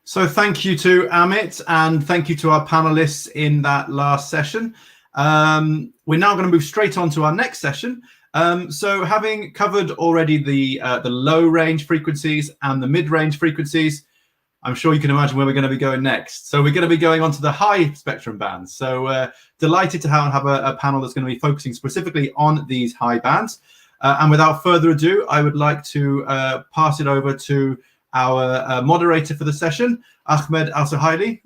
So thank you to Amit and thank you to our panelists in that last session. We're now going to move straight on to our next session. So having covered already the low range frequencies and the mid range frequencies, I'm sure you can imagine where we're going to be going next. So we're going to be going on to the high spectrum bands. So delighted to have a panel that's going to be focusing specifically on these high bands. And without further ado, I would like to pass it over to our moderator for the session, Ahmed Al-Suhaili,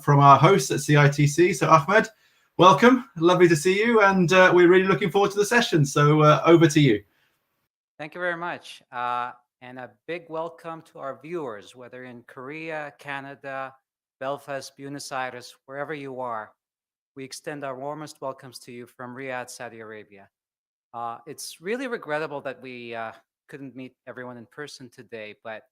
from our hosts at CITC. So Ahmed, welcome. Lovely to see you. And we're really looking forward to the session. So over to you. Thank you very much. And a big welcome to our viewers, whether in Korea, Canada, Belfast, Buenos Aires, wherever you are. We extend our warmest welcomes to you from Riyadh, Saudi Arabia. It's really regrettable that we couldn't meet everyone in person today, but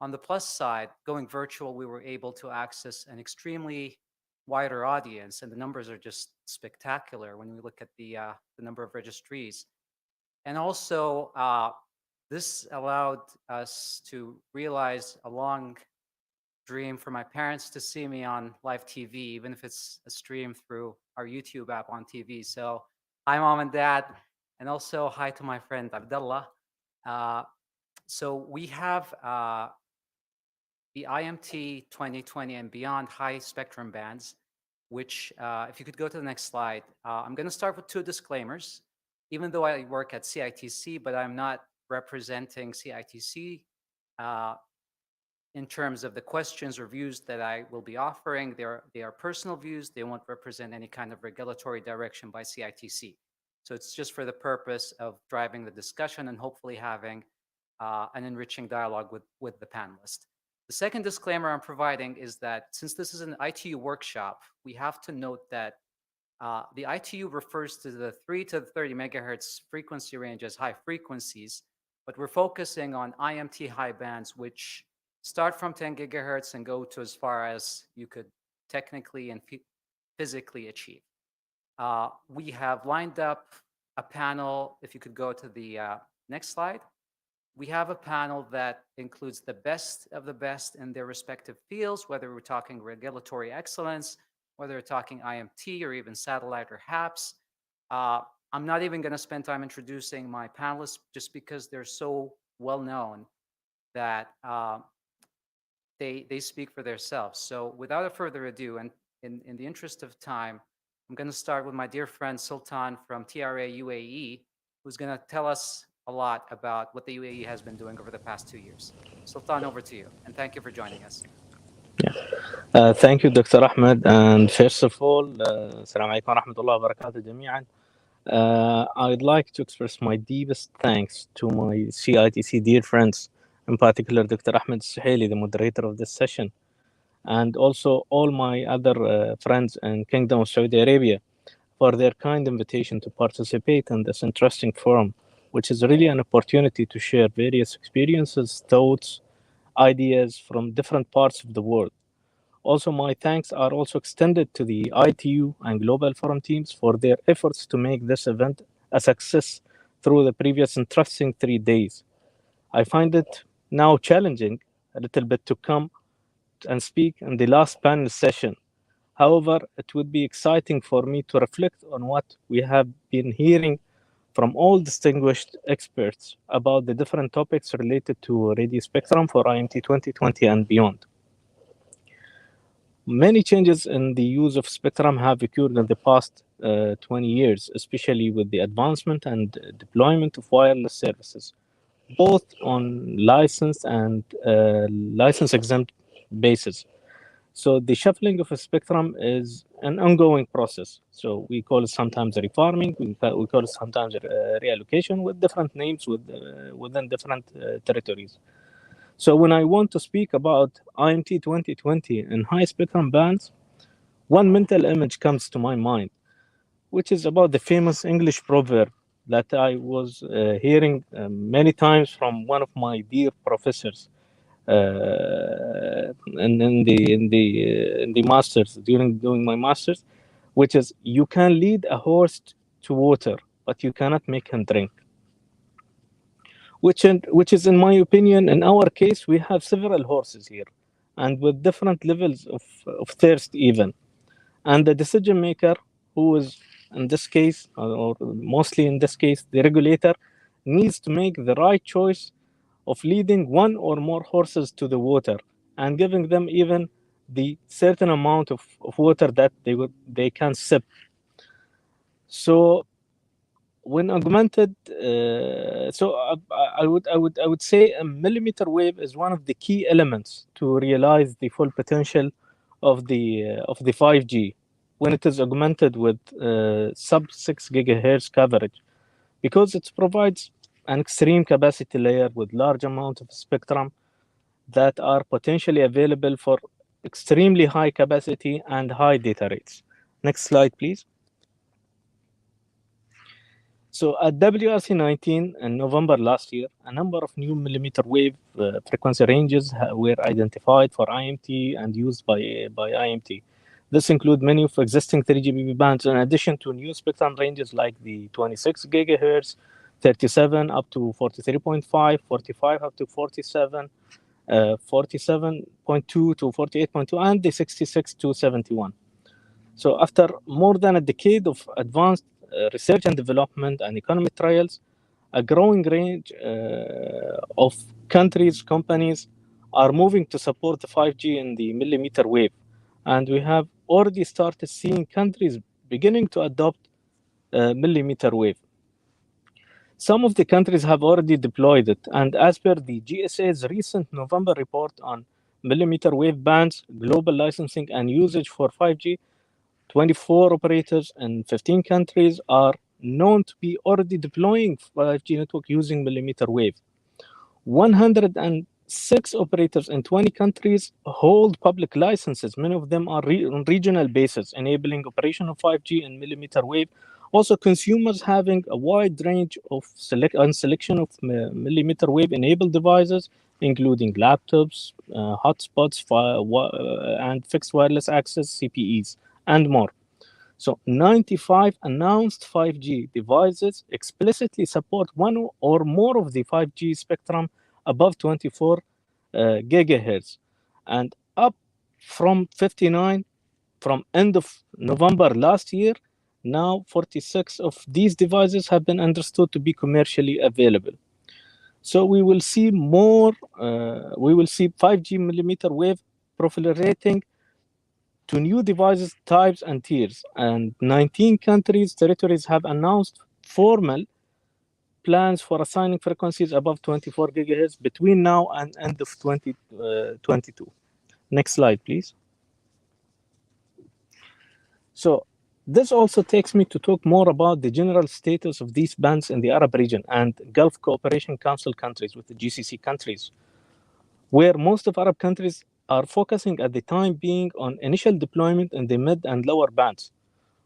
on the plus side, going virtual, we were able to access an extremely wider audience, and the numbers are just spectacular when we look at the number of registries. And also, this allowed us to realize a long dream for my parents to see me on live TV, even if it's a stream through our YouTube app on TV. So hi, Mom and Dad, and also hi to my friend Abdullah. So we have the IMT 2020 and beyond high spectrum bands, which if you could go to the next slide, I'm going to start with two disclaimers. Even though I work at CITC, but I'm not representing CITC in terms of the questions or views that I will be offering. They are personal views. They won't represent any kind of regulatory direction by CITC. So it's just for the purpose of driving the discussion and hopefully having an enriching dialogue with the panelists. The second disclaimer I'm providing is that since this is an ITU workshop, we have to note that the ITU refers to the 3 to 30 megahertz frequency range as high frequencies, but we're focusing on IMT high bands, which start from 10 gigahertz and go to as far as you could technically and physically achieve. We have lined up a panel. If you could go to the next slide. We have a panel that includes the best of the best in their respective fields, whether we're talking regulatory excellence, whether we're talking IMT or even satellite or HAPS. I'm not even going to spend time introducing my panelists just because they're so well known that they speak for themselves. So without further ado, and in the interest of time, I'm going to start with my dear friend Sultan from TRA UAE, who's going to tell us a lot about what the UAE has been doing over the past 2 years. Sultan, over to you, and thank you for joining us. Thank you, Dr. Ahmed. And first of all, Assalamu alaikum wa rahmatullahi wa barakatuh jami'an. I'd like to express my deepest thanks to my CITC dear friends, in particular Dr. Ahmed Suhaili, the moderator of this session, and also all my other friends in Kingdom of Saudi Arabia for their kind invitation to participate in this interesting forum, which is really an opportunity to share various experiences, thoughts, ideas from different parts of the world. Also, my thanks are also extended to the ITU and Global Forum teams for their efforts to make this event a success through the previous interesting 3 days. I find it now challenging a little bit to come and speak in the last panel session. However, it would be exciting for me to reflect on what we have been hearing from all distinguished experts about the different topics related to radio spectrum for IMT 2020 and beyond. Many changes in the use of spectrum have occurred in the past 20 years, especially with the advancement and deployment of wireless services, both on licensed and license-exempt basis. So the shuffling of a spectrum is an ongoing process. So we call it sometimes refarming, we call it sometimes reallocation with different names within different territories. So when I want to speak about IMT 2020 and high spectrum bands, one mental image comes to my mind, which is about the famous English proverb that I was hearing many times from one of my dear professors in the masters during my masters, which is you can lead a horse to water, but you cannot make him drink. Which is, in my opinion, in our case, we have several horses here. and with different levels of thirst even. And the decision maker, who is in this case, or mostly in this case, the regulator, needs to make the right choice of leading one or more horses to the water and giving them even the certain amount of water that they can sip. So when augmented, I would say a millimeter wave is one of the key elements to realize the full potential of the 5G when it is augmented with sub 6 gigahertz coverage, because it provides an extreme capacity layer with large amount of spectrum that are potentially available for extremely high capacity and high data rates. Next slide, please. So at WRC19 in November last year, a number of new millimeter wave frequency ranges were identified for IMT and used by IMT. This includes many of existing 3GPP bands, in addition to new spectrum ranges like the 26 gigahertz, 37 up to 43.5, 45 up to 47, 47.2 to 48.2, and the 66 to 71. So after more than a decade of advanced research and development and economic trials, a growing range of countries, companies are moving to support the 5G in the millimeter wave. And we have already started seeing countries beginning to adopt millimeter wave. Some of the countries have already deployed it, and as per the GSA's recent November report on millimeter wave bands, global licensing and usage for 5G, 24 operators in 15 countries are known to be already deploying 5G network using millimeter wave. 106 operators in 20 countries hold public licenses. Many of them are on regional basis, enabling operation of 5G and millimeter wave. Also, consumers having a wide range of selection of millimeter wave enabled devices, including laptops, hotspots, and fixed wireless access CPEs, and more. So 95 announced 5G devices explicitly support one or more of the 5G spectrum above 24 gigahertz, and up from 59 from end of November last year. Now 46 of these devices have been understood to be commercially available. So we will see more, we will see 5G millimeter wave proliferating to new devices, types, and tiers. And 19 countries, territories have announced formal plans for assigning frequencies above 24 gigahertz between now and end of 2022. Next slide, please. So this also takes me to talk more about the general status of these bands in the Arab region and Gulf Cooperation Council countries, with the GCC countries, where most of Arab countries are focusing at the time being on initial deployment in the mid and lower bands,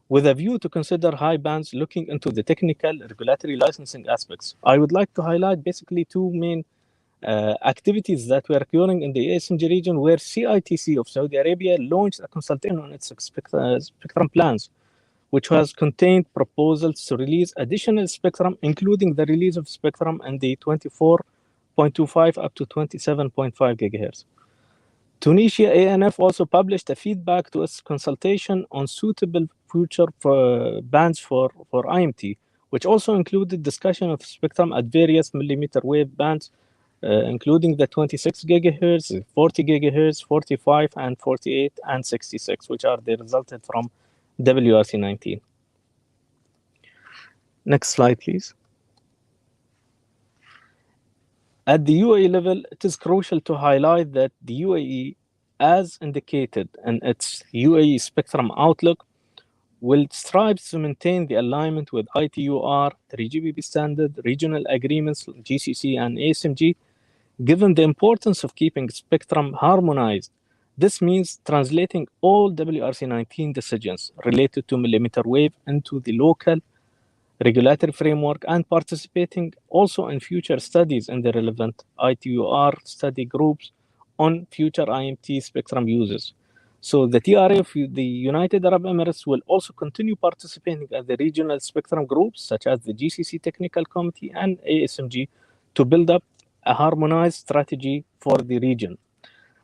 with a view to consider high bands looking into the technical regulatory licensing aspects. I would like to highlight basically two main activities that were occurring in the ASMG region, where CITC of Saudi Arabia launched a consultation on its spectrum plans, which has contained proposals to release additional spectrum, including the release of spectrum in the 24.25 up to 27.5 gigahertz. Tunisia ANF also published a feedback to its consultation on suitable future bands for IMT, which also included discussion of spectrum at various millimeter wave bands, including the 26 gigahertz, 40 gigahertz, 45, and 48, and 66, which are the resulted from WRC19. Next slide, please. At the UAE level, it is crucial to highlight that the UAE, as indicated in its UAE Spectrum Outlook, will strive to maintain the alignment with ITUR, 3GPP standard, regional agreements, GCC and ASMG, given the importance of keeping spectrum harmonized. This means translating all WRC19 decisions related to millimeter wave into the local regulatory framework and participating also in future studies in the relevant ITUR study groups on future IMT spectrum uses. So the TRA of the United Arab Emirates will also continue participating at the regional spectrum groups, such as the GCC Technical Committee and ASMG, to build up a harmonized strategy for the region.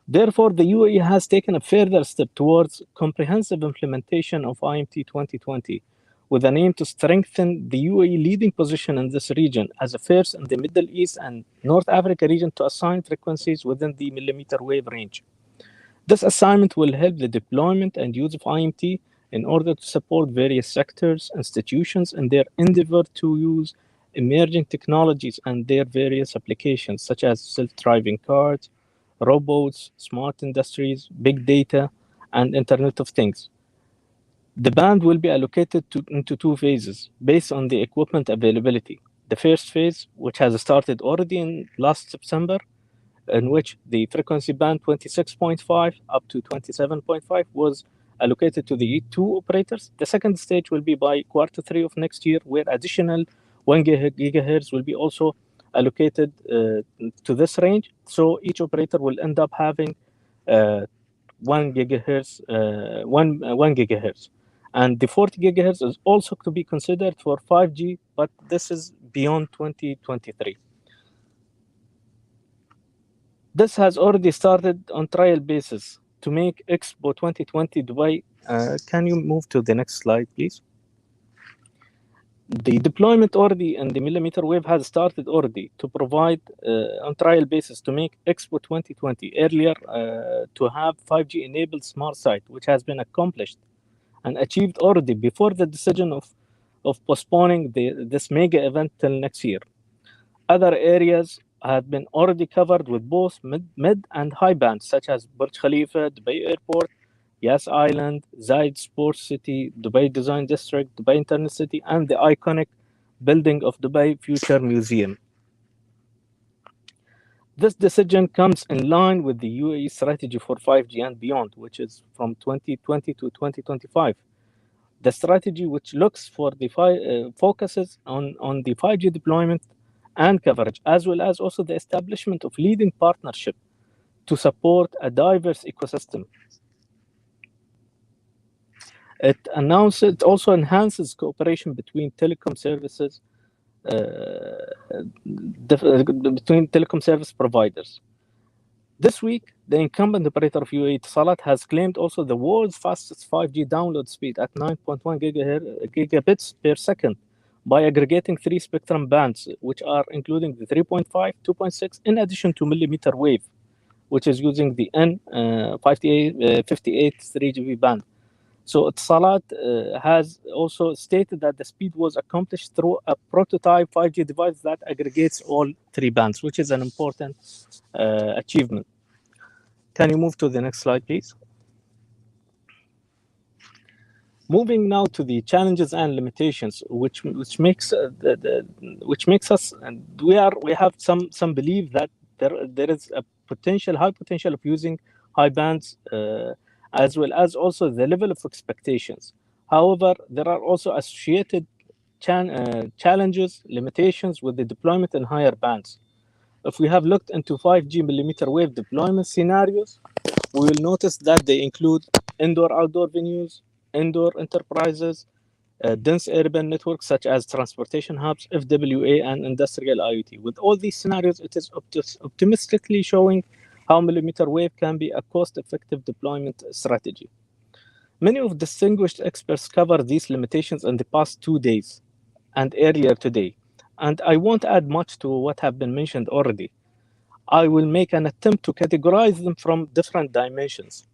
Therefore, the UAE has taken a further step towards comprehensive implementation of IMT 2020 with an aim to strengthen the UAE leading position in this region as a first in the Middle East and North Africa region to assign frequencies within the millimeter wave range. This assignment will help the deployment and use of IMT in order to support various sectors, institutions, in their endeavor to use emerging technologies and their various applications, such as self-driving cars, robots, smart industries, big data, and Internet of Things. The band will be allocated into two phases based on the equipment availability. The first phase, which has started already in last September, in which the frequency band 26.5 up to 27.5 was allocated to the two operators. The second stage will be by Q3 of next year, where additional 1 gigahertz will be also allocated to this range. So each operator will end up having 1 gigahertz, 1 gigahertz. And the 40 gigahertz is also to be considered for 5G, but this is beyond 2023. This has already started on trial basis to make Expo 2020 Dubai. Can you move to the next slide, please? The deployment already in the millimeter wave has started already to provide on trial basis to make Expo 2020 earlier to have 5G enabled smart site, which has been accomplished and achieved already before the decision of postponing this mega event till next year. Other areas have been already covered with both mid and high bands, such as Burj Khalifa, Dubai Airport, Yas Island, Zayed Sports City, Dubai Design District, Dubai Internet City, and the iconic building of Dubai Future Museum. This decision comes in line with the UAE strategy for 5G and beyond, which is from 2020 to 2025. The strategy, which looks for the focuses on the 5G deployment and coverage, as well as also the establishment of leading partnership to support a diverse ecosystem. It also enhances cooperation between telecom services, between telecom service providers. This week, the incumbent operator of UAE Etisalat has claimed also the world's fastest 5G download speed at 9.1 gigabits per second by aggregating 3 spectrum bands, which are including the 3.5, 2.6, in addition to millimeter wave, which is using the N58 3GB band. So Etisalat has also stated that the speed was accomplished through a prototype 5G device that aggregates all 3 bands, which is an important achievement. Can you move to the next slide, please? Moving now to the challenges and limitations, which makes us, and we have some belief that there is a high potential of using high bands, as well as also the level of expectations. However, there are also associated challenges, limitations with the deployment in higher bands. If we have looked into 5G millimeter wave deployment scenarios, we will notice that they include indoor-outdoor venues, indoor enterprises, dense urban networks such as transportation hubs, FWA, and industrial IoT. With all these scenarios, it is optimistically showing how millimeter wave can be a cost-effective deployment strategy. Many of distinguished experts covered these limitations in the past 2 days and earlier today, and I won't add much to what have been mentioned already. I will make an attempt to categorize them from different dimensions.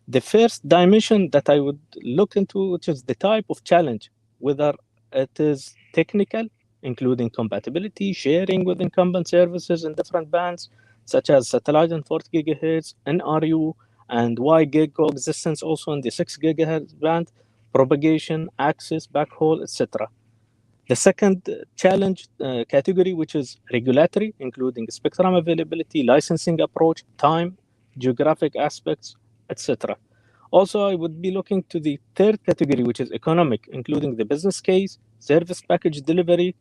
The first dimension that I would look into, which is the type of challenge, whether it is technical, including compatibility, sharing with incumbent services in different bands, such as satellite and 40 gigahertz, NRU, and Y-gig coexistence also in the 6 gigahertz band, propagation, access, backhaul, etc. The second challenge category, which is regulatory, including spectrum availability, licensing approach, time, geographic aspects, etc. Also, I would be looking to the third category, which is economic, including the business case, service package delivery,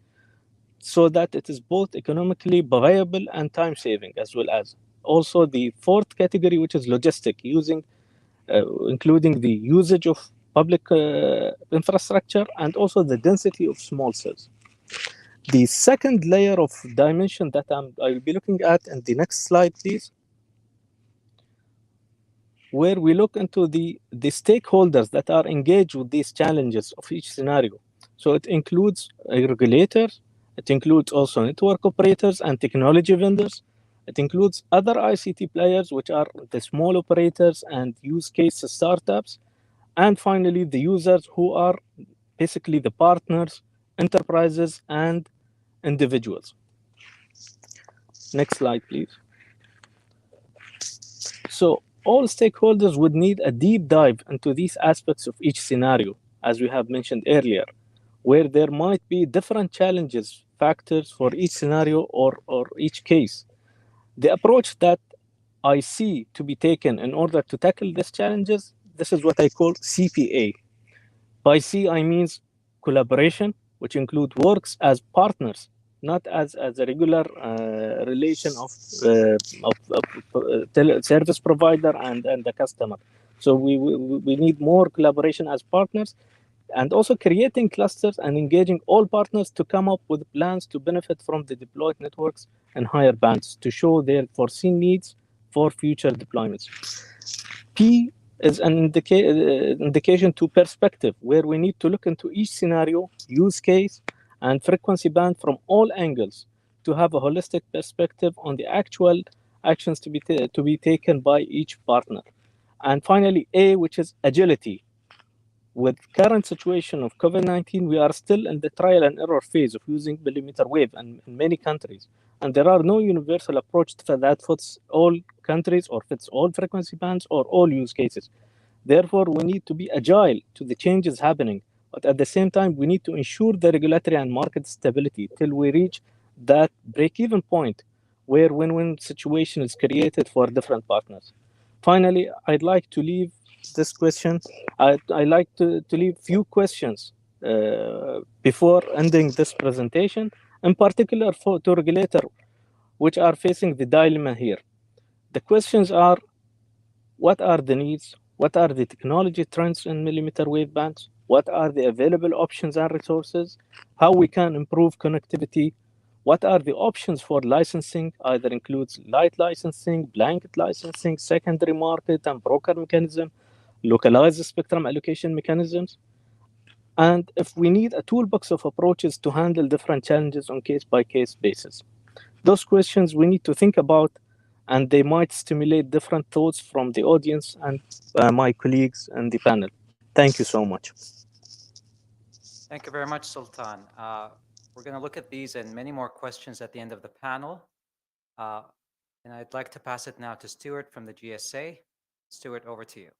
so that it is both economically viable and time-saving, as well as also the fourth category, which is logistic, including the usage of public infrastructure and also the density of small cells. The second layer of dimension that I will be looking at in the next slide, please, where we look into the stakeholders that are engaged with these challenges of each scenario. So it includes regulators, it includes also network operators and technology vendors. It includes other ICT players, which are the small operators and use case startups. And finally, the users, who are basically the partners, enterprises, and individuals. Next slide, please. So all stakeholders would need a deep dive into these aspects of each scenario, as we have mentioned earlier, where there might be different challenges, factors for each scenario or each case. The approach that I see to be taken in order to tackle these challenges, this is what I call CPA. By C, I means collaboration, which include works as partners, not as a regular relation of service provider and the customer. So we need more collaboration as partners, and also creating clusters and engaging all partners to come up with plans to benefit from the deployed networks and higher bands to show their foreseen needs for future deployments. P is an indication to perspective, where we need to look into each scenario, use case, and frequency band from all angles to have a holistic perspective on the actual actions to be taken by each partner. And finally, A, which is agility. With current situation of COVID-19, we are still in the trial and error phase of using millimeter wave in many countries. And there are no universal approach that fits all countries or fits all frequency bands or all use cases. Therefore, we need to be agile to the changes happening. But at the same time, we need to ensure the regulatory and market stability till we reach that break-even point where win-win situation is created for different partners. Finally, I'd like to leave this question. I like to leave few questions before ending this presentation, in particular to regulator, which are facing the dilemma here. The questions are: what are the needs? What are the technology trends in millimeter wave bands? What are the available options and resources? How we can improve connectivity? What are the options for licensing? Either includes light licensing, blanket licensing, secondary market and broker mechanism, localized spectrum allocation mechanisms. And if we need a toolbox of approaches to handle different challenges on case-by-case basis. Those questions we need to think about, and they might stimulate different thoughts from the audience and my colleagues in the panel. Thank you so much. Thank you very much, Sultan. We're going to look at these and many more questions at the end of the panel. And I'd like to pass it now to Stuart from the GSA. Stuart, over to you.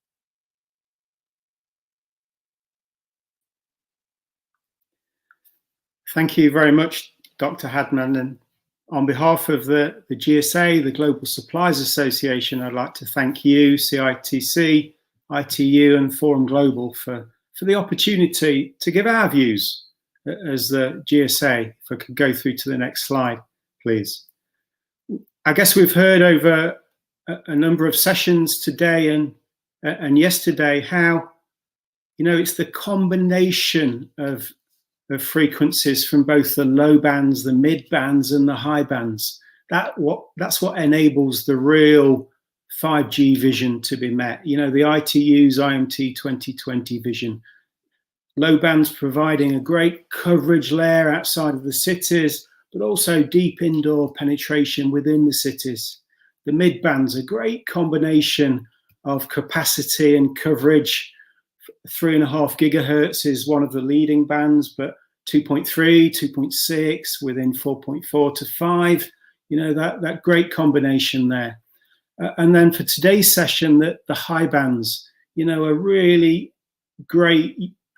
Thank you very much, Dr. Hadman. And on behalf of the GSA, the Global Suppliers Association, I'd like to thank you, CITC, ITU, and Forum Global for the opportunity to give our views as the GSA. If I could go through to the next slide, please. I guess we've heard over a number of sessions today and yesterday how, it's the combination of frequencies from both the low bands, the mid bands, and the high bands. That's what enables the real 5G vision to be met. The ITU's IMT 2020 vision. Low bands providing a great coverage layer outside of the cities, but also deep indoor penetration within the cities. The mid bands, a great combination of capacity and coverage. 3.5 gigahertz is one of the leading bands, but 2.3, 2.6 within 4.4 to 5, that great combination there. And then for today's session, the high bands, a really great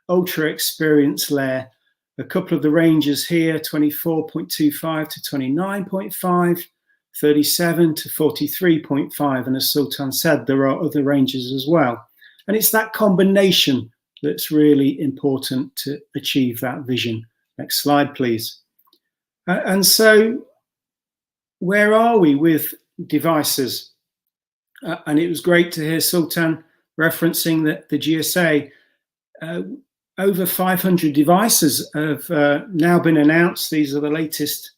ultra experience layer. A couple of the ranges here, 24.25 to 29.5, 37 to 43.5. And as Sultan said, there are other ranges as well. And it's that combination that's really important to achieve that vision. Next slide, please. And so where are we with devices? And it was great to hear Sultan referencing that the GSA, over 500 devices have now been announced. These are the latest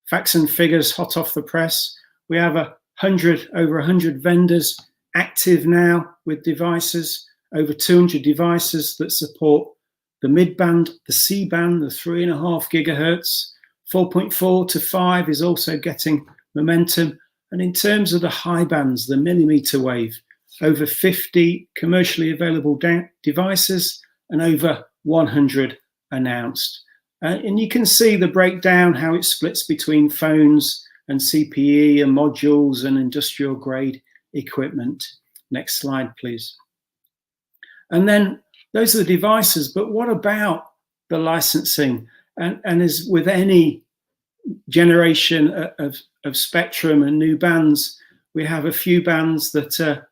facts and figures hot off the press. We have over 100 vendors active now with devices, over 200 devices that support the mid-band, the C-band, the 3.5 gigahertz. 4.4 to 5 is also getting momentum. And in terms of the high bands, the millimeter wave, over 50 commercially available devices and over 100 announced. And you can see the breakdown, how it splits between phones and CPE and modules and industrial grade equipment. Next slide, please. And then those are the devices, but what about the licensing? And as with any generation of spectrum and new bands, we have a few bands that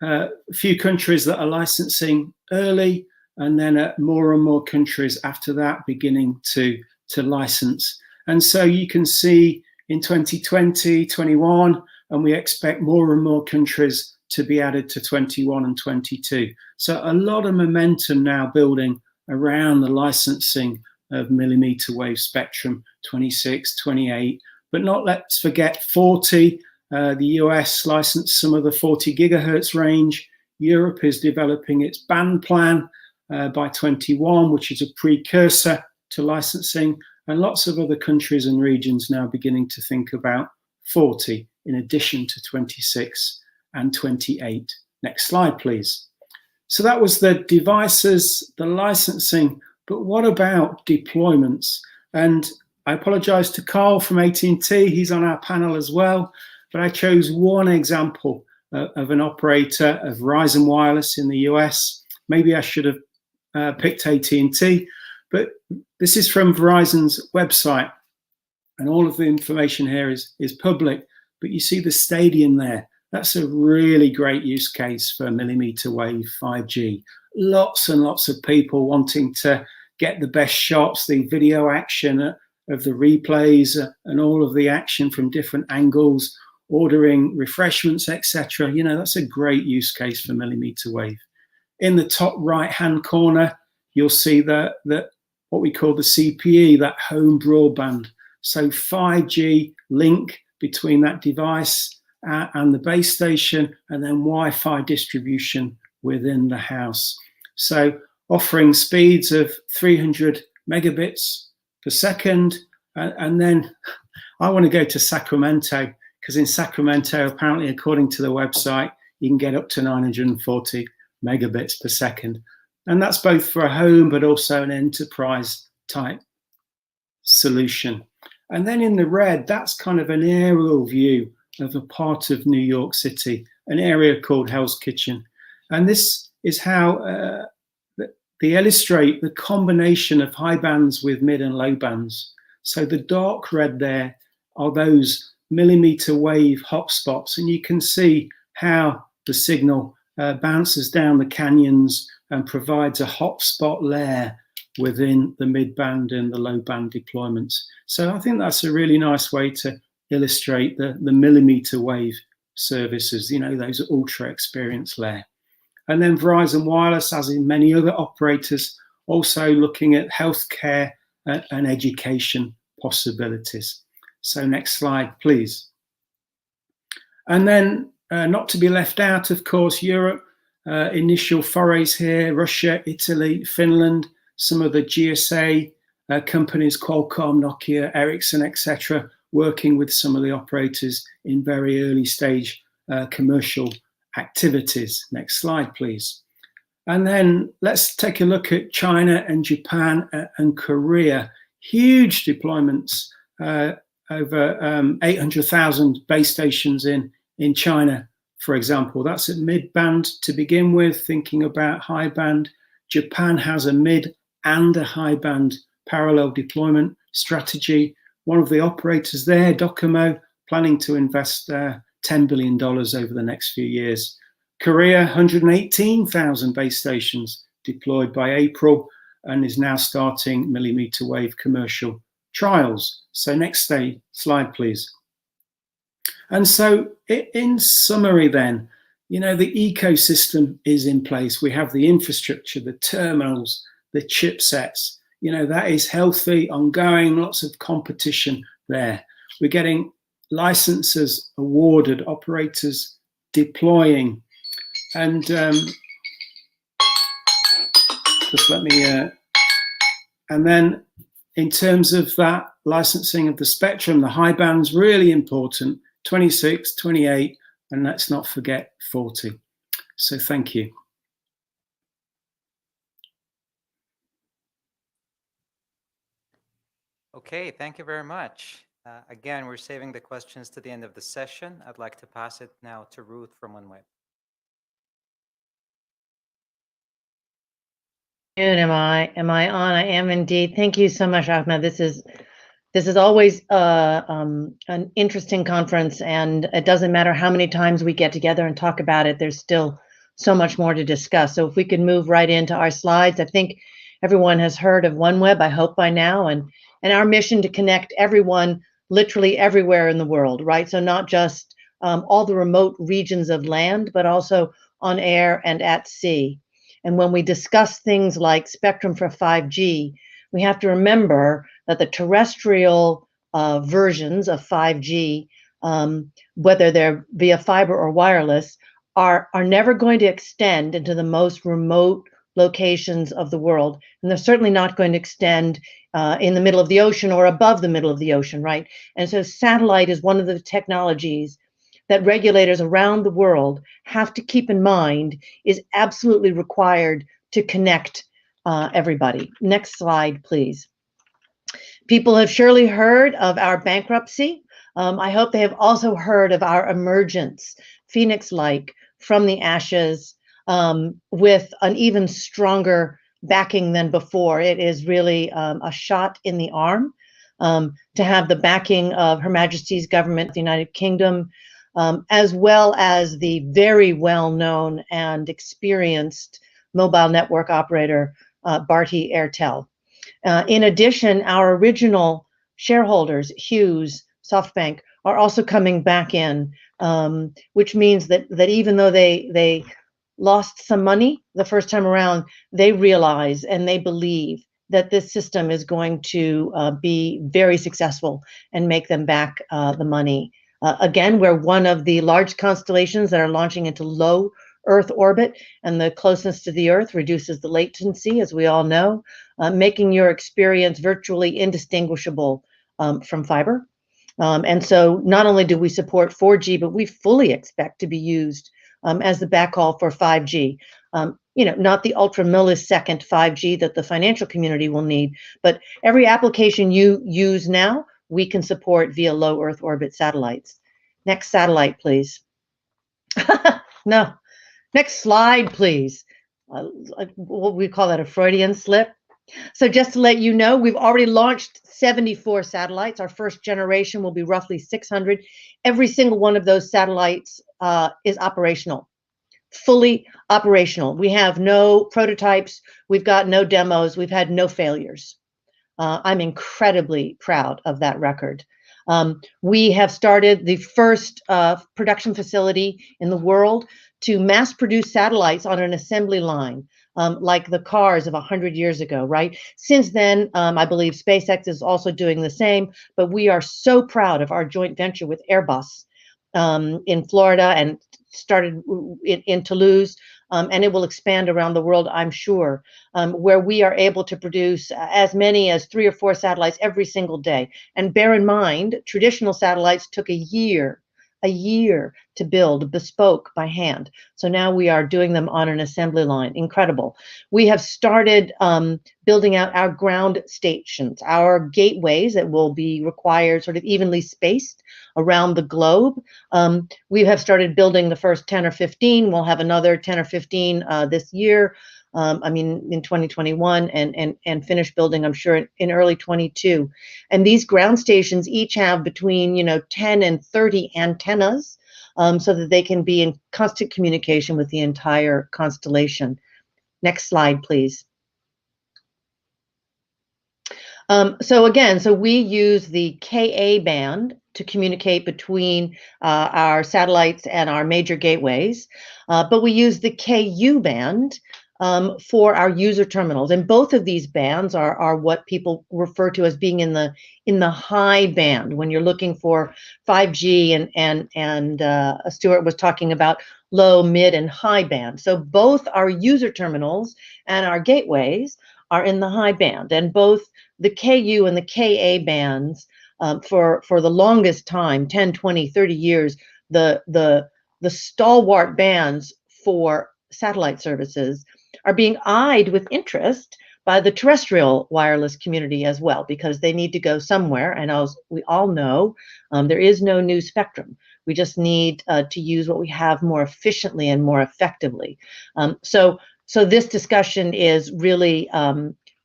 a few countries that are licensing early, and then more and more countries after that beginning to license. And so you can see in 2020, 21, and we expect more and more countries to be added to 21 and 22. So a lot of momentum now building around the licensing of millimeter wave spectrum, 26, 28, but not let's forget 40. The US licensed some of the 40 gigahertz range. Europe is developing its band plan by 21, which is a precursor to licensing, and lots of other countries and regions now beginning to think about 40 in addition to 26 and 28. Next slide, please. So that was the devices, the licensing, but what about deployments? And I apologize to Carl from AT&T, he's on our panel as well, but I chose one example of an operator of Verizon Wireless in the US. Maybe I should have picked AT&T, but this is from Verizon's website, and all of the information here is public, but you see the stadium there. That's a really great use case for millimeter wave 5G. Lots and lots of people wanting to get the best shots, the video action of the replays and all of the action from different angles, ordering refreshments, etc. You know, that's a great use case for millimeter wave. In the top right-hand corner, you'll see that what we call the CPE, that home broadband. So 5G link between that device and the base station, and then Wi-Fi distribution within the house. So offering speeds of 300 megabits per second. And then I want to go to Sacramento, because in Sacramento, apparently, according to the website, you can get up to 940 megabits per second. And that's both for a home, but also an enterprise type solution. And then in the red, that's kind of an aerial view of a part of New York City, an area called Hell's Kitchen. And this is how they illustrate the combination of high bands with mid and low bands. So the dark red there are those millimeter wave hotspots, and you can see how the signal bounces down the canyons and provides a hotspot layer within the mid-band and the low-band deployments. So I think that's a really nice way to illustrate the millimeter wave services, you know, those ultra experience layer. And then Verizon Wireless, as in many other operators, also looking at healthcare and education possibilities. So next slide, please. And then not to be left out, of course, Europe, initial forays here, Russia, Italy, Finland, some of the GSA companies, Qualcomm, Nokia, Ericsson, etc., working with some of the operators in very early stage commercial activities. Next slide, please. And then let's take a look at China and Japan and Korea. Huge deployments, over 800,000 base stations in China, for example. That's at mid-band to begin with, thinking about high band. Japan has a mid and a high band parallel deployment strategy. One of the operators there, Docomo, planning to invest $10 billion over the next few years. Korea, 118,000 base stations deployed by April and is now starting millimeter wave commercial trials. So next slide, please. And so in summary then, you know, the ecosystem is in place. We have the infrastructure, the terminals, the chipsets, you know, that is healthy, ongoing, lots of competition there. We're getting licenses awarded, operators deploying. And just let me, and then in terms of that licensing of the spectrum, the high band's really important, 26, 28, and let's not forget 40. So thank you. Okay, thank you very much. Again, we're saving the questions to the end of the session. I'd like to pass it now to Ruth from OneWeb. Am I on? I am indeed. Thank you so much, Ahmed. This is always an interesting conference, and it doesn't matter how many times we get together and talk about it. There's still so much more to discuss. So if we could move right into our slides, I think everyone has heard of OneWeb. I hope by now, and our mission to connect everyone literally everywhere in the world, right? So not just all the remote regions of land, but also on air and at sea. And when we discuss things like spectrum for 5G, we have to remember that the terrestrial versions of 5G, whether they're via fiber or wireless, are never going to extend into the most remote locations of the world. And they're certainly not going to extend in the middle of the ocean or above the middle of the ocean, right? And so satellite is one of the technologies that regulators around the world have to keep in mind is absolutely required to connect everybody. Next slide, please. People have surely heard of our bankruptcy. I hope they have also heard of our emergence, phoenix-like from the ashes, with an even stronger backing than before. It is really a shot in the arm to have the backing of Her Majesty's government, the United Kingdom, as well as the very well-known and experienced mobile network operator, Bharti Airtel. In addition, our original shareholders, Hughes, SoftBank, are also coming back in, which means that even though they lost some money the first time around, they realize and they believe that this system is going to be very successful and make them back the money. Again, we're one of the large constellations that are launching into low Earth orbit, and the closeness to the Earth reduces the latency, as we all know, making your experience virtually indistinguishable from fiber. And so not only do we support 4G, but we fully expect to be used as the backhaul for 5G. Not the ultra millisecond 5G that the financial community will need, but every application you use now, we can support via low Earth orbit satellites. Next satellite, please. No, next slide, please. We call that a Freudian slip. So just to let you know, we've already launched 74 satellites. Our first generation will be roughly 600. Every single one of those satellites is operational, fully operational. We have no prototypes. We've got no demos. We've had no failures. I'm incredibly proud of that record. We have started the first production facility in the world to mass produce satellites on an assembly line, like the cars of 100 years ago, right? Since then, I believe SpaceX is also doing the same, but we are so proud of our joint venture with Airbus in Florida and started in Toulouse, and it will expand around the world, I'm sure, where we are able to produce as many as 3 or 4 satellites every single day. And bear in mind, traditional satellites took a year to build, bespoke by hand. So now we are doing them on an assembly line. Incredible. We have started building out our ground stations, our gateways that will be required sort of evenly spaced around the globe. We have started building the first 10 or 15. We'll have another 10 or 15 this year. In 2021, and finish building, I'm sure, in early 22. And these ground stations each have between 10 and 30 antennas, so that they can be in constant communication with the entire constellation. Next slide, please. So we use the Ka band to communicate between our satellites and our major gateways, but we use the Ku band for our user terminals. And both of these bands are what people refer to as being in the high band when you're looking for 5G, and Stuart was talking about low, mid, and high band. So both our user terminals and our gateways are in the high band, and both the KU and the KA bands for the longest time, 10, 20, 30 years, the stalwart bands for satellite services are being eyed with interest by the terrestrial wireless community as well, because they need to go somewhere. And as we all know, there is no new spectrum. We just need to use what we have more efficiently and more effectively. So this discussion is really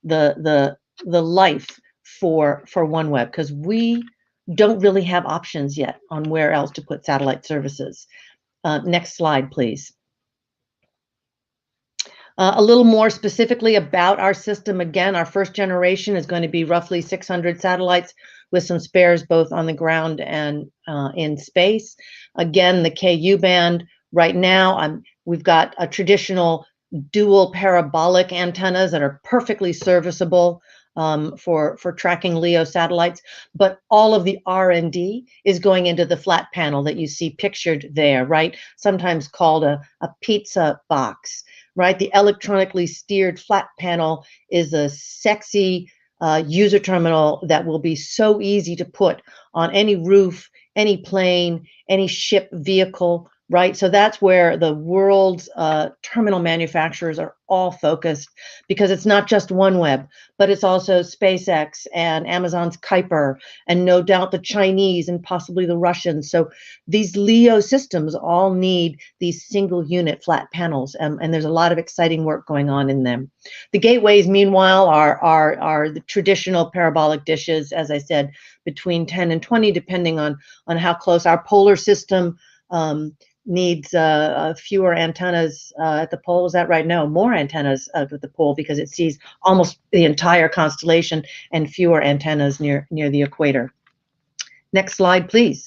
the life for OneWeb, because we don't really have options yet on where else to put satellite services. Next slide, please. A little more specifically about our system. Again, our first generation is going to be roughly 600 satellites with some spares both on the ground and in space. Again, the KU band right now, we've got a traditional dual parabolic antennas that are perfectly serviceable for tracking LEO satellites, but all of the R&D is going into the flat panel that you see pictured there, right? Sometimes called a pizza box, right? The electronically steered flat panel is a sexy user terminal that will be so easy to put on any roof, any plane, any ship vehicle, right? So that's where the world's terminal manufacturers are all focused, because it's not just OneWeb, but it's also SpaceX and Amazon's Kuiper, and no doubt the Chinese and possibly the Russians. So these LEO systems all need these single unit flat panels, and there's a lot of exciting work going on in them. The gateways, meanwhile, are the traditional parabolic dishes, as I said, between 10 and 20, depending on how close our polar system needs fewer antennas at the pole. Is that right? No, more antennas at the pole, because it sees almost the entire constellation, and fewer antennas near the equator. Next slide, please.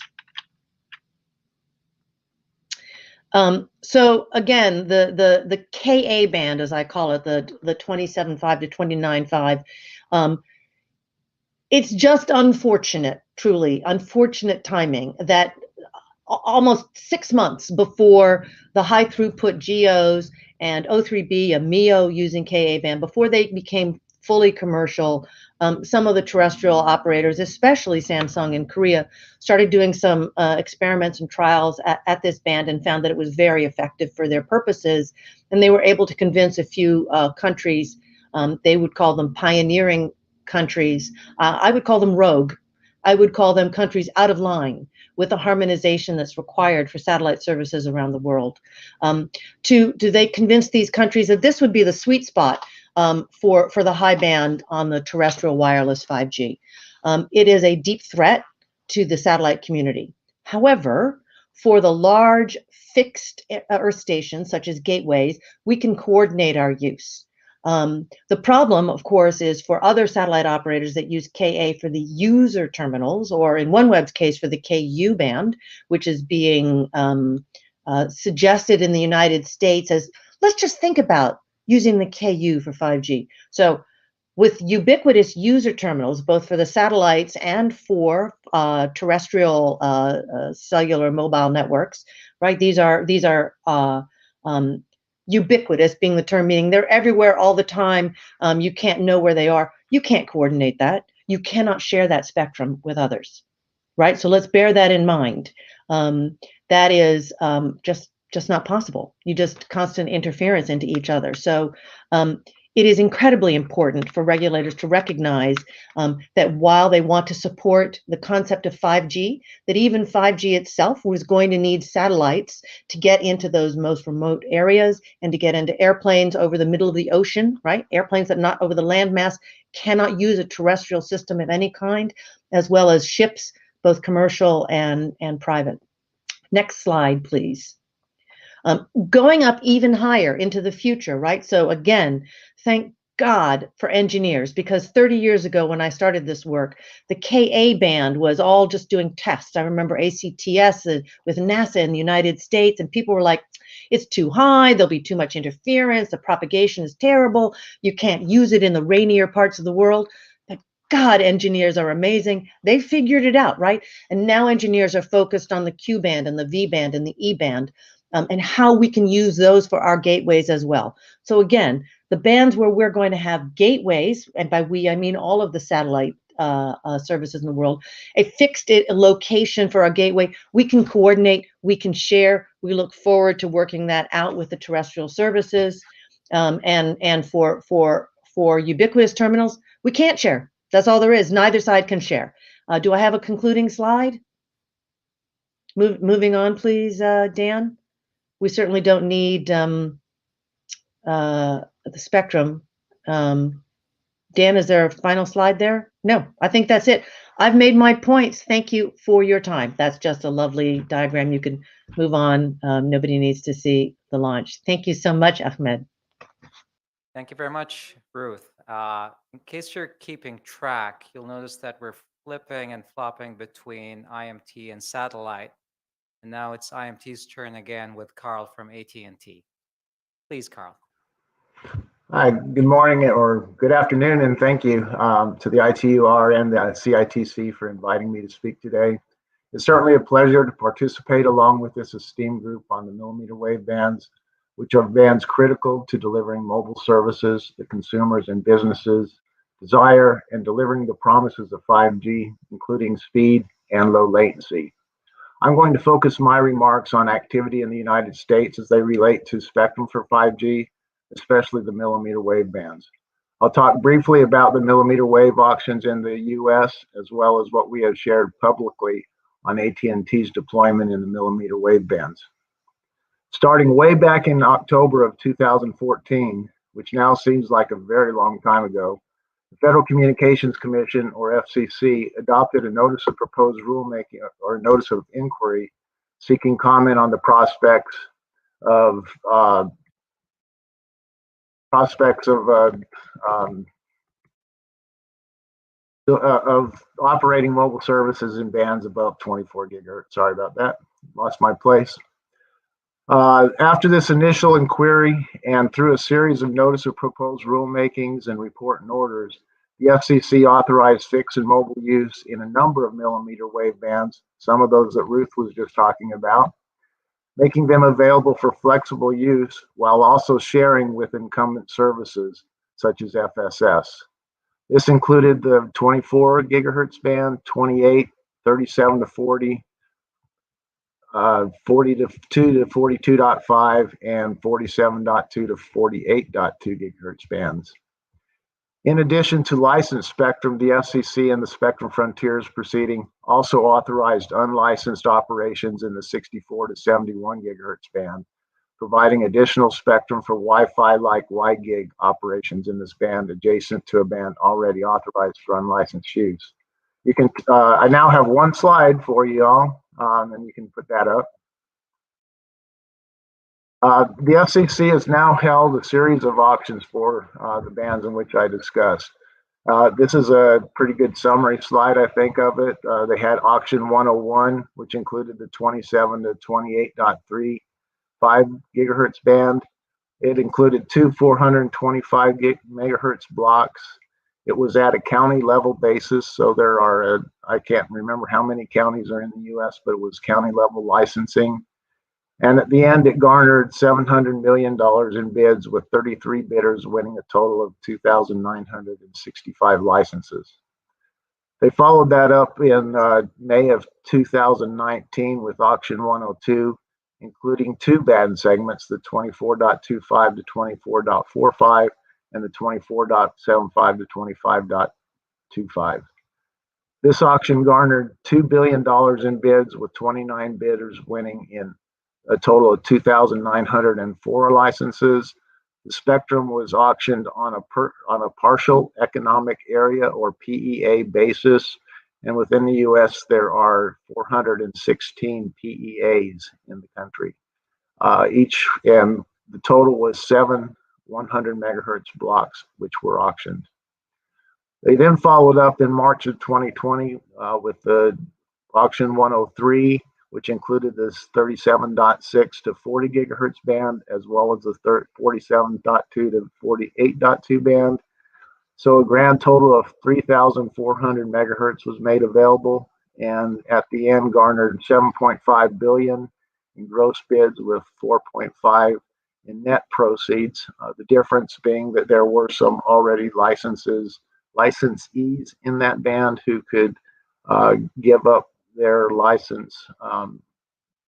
So again, the KA band, as I call it, the 27.5 to 29.5, it's just unfortunate, truly unfortunate timing that almost 6 months before the high throughput GEOs and O3B, a MEO using KA band, before they became fully commercial, some of the terrestrial operators, especially Samsung in Korea, started doing some experiments and trials at this band, and found that it was very effective for their purposes. And they were able to convince a few countries, they would call them pioneering countries. I would call them rogue. I would call them countries out of line with the harmonization that's required for satellite services around the world. Do they convince these countries that this would be the sweet spot for the high band on the terrestrial wireless 5G? It is a deep threat to the satellite community. However, for the large fixed Earth stations, such as gateways, we can coordinate our use. The problem, of course, is for other satellite operators that use KA for the user terminals, or in OneWeb's case for the KU band, which is being suggested in the United States as, let's just think about using the KU for 5G. So with ubiquitous user terminals, both for the satellites and for terrestrial cellular mobile networks, right? These are ubiquitous being the term, meaning they're everywhere all the time. You can't know where they are. You can't coordinate that. You cannot share that spectrum with others, right? So let's bear that in mind. That is just not possible. You just constant interference into each other. So it is incredibly important for regulators to recognize that while they want to support the concept of 5G, that even 5G itself was going to need satellites to get into those most remote areas, and to get into airplanes over the middle of the ocean, right? Airplanes that are not over the landmass cannot use a terrestrial system of any kind, as well as ships, both commercial and private. Next slide, please. Going up even higher into the future, right? So again, thank God for engineers, because 30 years ago when I started this work, the KA band was all just doing tests. I remember ACTS with NASA in the United States, and people were like, it's too high, there'll be too much interference, the propagation is terrible, you can't use it in the rainier parts of the world. But God, engineers are amazing. They figured it out, right? And now engineers are focused on the Q band and the V band and the E band, and how we can use those for our gateways as well. So again, the bands where we're going to have gateways, and by we, I mean all of the satellite services in the world, a fixed location for our gateway. We can coordinate, we can share. We look forward to working that out with the terrestrial services, and for ubiquitous terminals, we can't share. That's all there is. Neither side can share. Do I have a concluding slide? Moving on, please, Dan. We certainly don't need the spectrum. Dan, is there a final slide there? No, I think that's it. I've made my points. Thank you for your time. That's just a lovely diagram. You can move on. Nobody needs to see the launch. Thank you so much, Ahmed. Thank you very much, Ruth. In case you're keeping track, you'll notice that we're flipping and flopping between IMT and satellite. And now it's IMT's turn again with Carl from AT&T. Please, Carl. Hi, good morning or good afternoon, and thank you to the ITUR and the CITC for inviting me to speak today. It's certainly a pleasure to participate along with this esteemed group on the millimeter wave bands, which are bands critical to delivering mobile services that consumers and businesses desire and delivering the promises of 5G, including speed and low latency. I'm going to focus my remarks on activity in the United States as they relate to spectrum for 5G, especially the millimeter wave bands. I'll talk briefly about the millimeter wave auctions in the US, as well as what we have shared publicly on AT&T's deployment in the millimeter wave bands. Starting way back in October of 2014, which now seems like a very long time ago, the Federal Communications Commission, or FCC, adopted a notice of proposed rulemaking or notice of inquiry seeking comment on the prospects of operating mobile services in bands above 24 gigahertz. Sorry about that, lost my place. After this initial inquiry and through a series of notice of proposed rulemakings and report and orders, the FCC authorized fixed and mobile use in a number of millimeter wave bands, some of those that Ruth was just talking about, making them available for flexible use while also sharing with incumbent services such as FSS. This included the 24 gigahertz band, 28, 37 to 40, 42 to 42.5, and 47.2 to 48.2 gigahertz bands. In addition to licensed spectrum, the FCC and the Spectrum Frontiers proceeding also authorized unlicensed operations in the 64 to 71 gigahertz band, providing additional spectrum for Wi-Fi-like WiGig operations in this band adjacent to a band already authorized for unlicensed use. You can. I now have one slide for you all, and you can put that up. The FCC has now held a series of auctions for the bands in which I discussed. This is a pretty good summary slide, I think, of it. They had auction 101, which included the 27 to 28.3 5 gigahertz band. It included two 425 megahertz blocks. It was at a county level basis, so there are, I can't remember how many counties are in the US, but it was county level licensing. And at the end, it garnered $700 million in bids, with 33 bidders winning a total of 2,965 licenses. They followed that up in May of 2019 with auction 102, including two band segments, the 24.25 to 24.45 and the 24.75 to 25.25. This auction garnered $2 billion in bids, with 29 bidders winning in a total of 2,904 licenses. The spectrum was auctioned on a partial economic area, or PEA, basis, and within the U.S. there are 416 PEAs in the country. And the total was 7 100 megahertz blocks, which were auctioned. They then followed up in March of 2020 with the auction 103, which included this 37.6 to 40 gigahertz band, as well as the 47.2 to 48.2 band. So a grand total of 3,400 megahertz was made available, and at the end garnered 7.5 billion in gross bids with 4.5 in net proceeds. The difference being that there were some already licensees in that band who could give up their license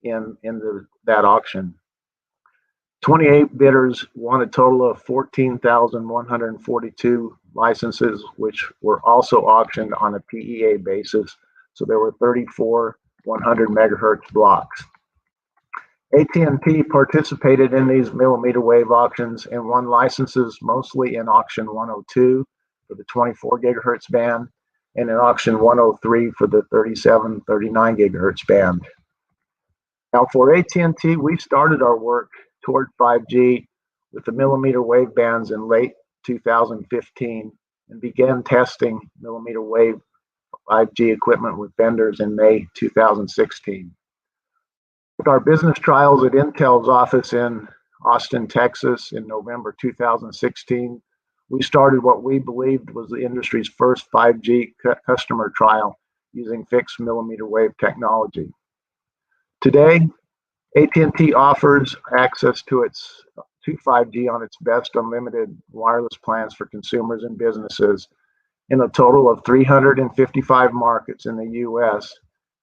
in that auction. 28 bidders won a total of 14,142 licenses, which were also auctioned on a PEA basis. So there were 34 100 megahertz blocks. AT&T participated in these millimeter wave auctions and won licenses mostly in auction 102 for the 24 gigahertz band and in auction 103 for the 37, 39 gigahertz band. Now for AT&T, we started our work toward 5G with the millimeter wave bands in late 2015 and began testing millimeter wave 5G equipment with vendors in May 2016. With our business trials at Intel's office in Austin, Texas in November 2016, we started what we believed was the industry's first 5G customer trial using fixed millimeter wave technology. Today, AT&T offers access to 5G on its best unlimited wireless plans for consumers and businesses in a total of 355 markets in the US,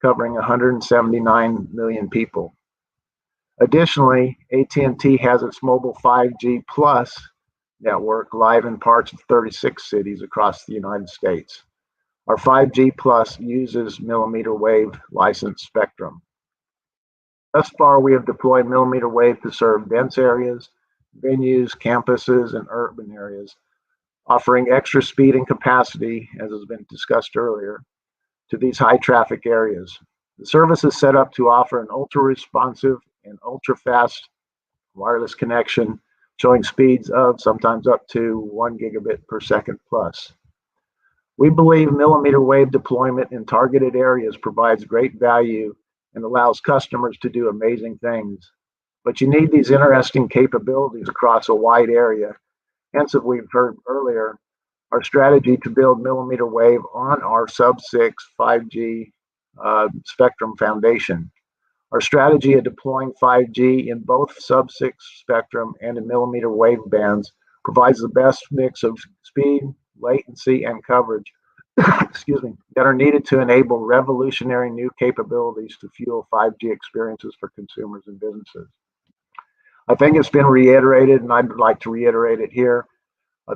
covering 179 million people. Additionally, AT&T has its mobile 5G Plus network live in parts of 36 cities across the United States. Our 5G Plus uses millimeter wave licensed spectrum. Thus far, we have deployed millimeter wave to serve dense areas, venues, campuses, and urban areas, offering extra speed and capacity, as has been discussed earlier, to these high traffic areas. The service is set up to offer an ultra responsive and ultra fast wireless connection, showing speeds of sometimes up to 1 gigabit per second plus. We believe millimeter wave deployment in targeted areas provides great value and allows customers to do amazing things. But you need these interesting capabilities across a wide area. Hence, as we've heard earlier, our strategy to build millimeter wave on our sub-6 5G spectrum foundation. Our strategy of deploying 5G in both sub-6 spectrum and in millimeter wave bands provides the best mix of speed, latency, and coverage excuse me, that are needed to enable revolutionary new capabilities to fuel 5G experiences for consumers and businesses. I think it's been reiterated, and I'd like to reiterate it here.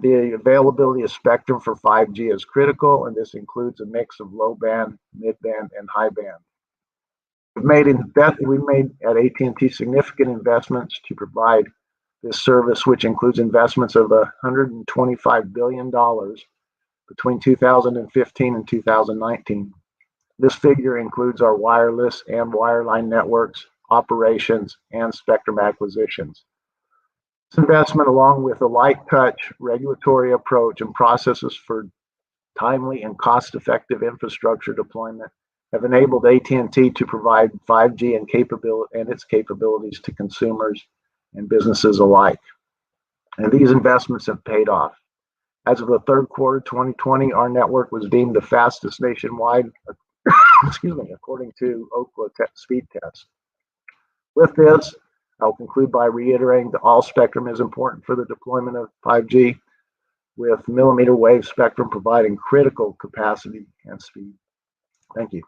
The availability of spectrum for 5G is critical, and this includes a mix of low band, mid band, and high band. We made at AT&T significant investments to provide this service, which includes investments of $125 billion between 2015 and 2019. This figure includes our wireless and wireline networks, operations, and spectrum acquisitions. This investment, along with a light touch regulatory approach and processes for timely and cost-effective infrastructure deployment, have enabled AT&T to provide 5G and its capabilities to consumers and businesses alike. And these investments have paid off. As of the third quarter 2020, our network was deemed the fastest nationwide, according to Ookla speed test. With this, I'll conclude by reiterating that all spectrum is important for the deployment of 5G, with millimeter wave spectrum providing critical capacity and speed. Thank you.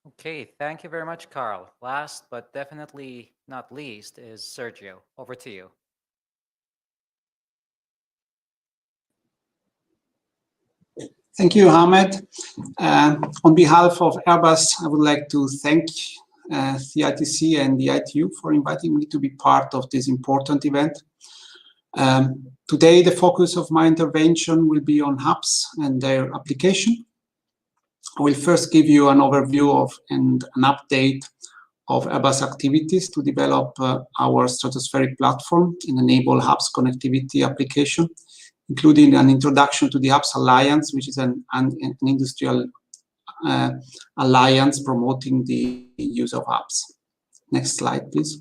Okay, thank you very much, Carl. Last but definitely not least is Sergio. Over to you. Thank you, Ahmed. On behalf of Airbus, I would like to thank the ITC and the ITU for inviting me to be part of this important event. Today, the focus of my intervention will be on hubs and their application. I will first give you an overview of and an update of Airbus activities to develop our stratospheric platform and enable hubs connectivity application, including an introduction to the Hubs Alliance, which is an industrial alliance promoting the use of hubs. Next slide, please.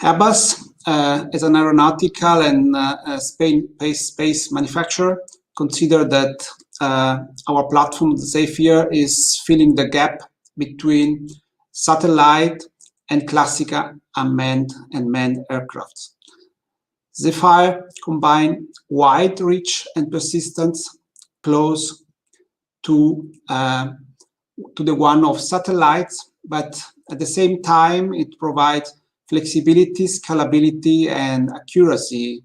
Airbus, as an aeronautical and space manufacturer, consider that our platform, the Zephyr, is filling the gap between satellite and classical unmanned and manned aircraft. Zephyr combine wide reach and persistence close to the one of satellites, but at the same time it provides flexibility, scalability, and accuracy,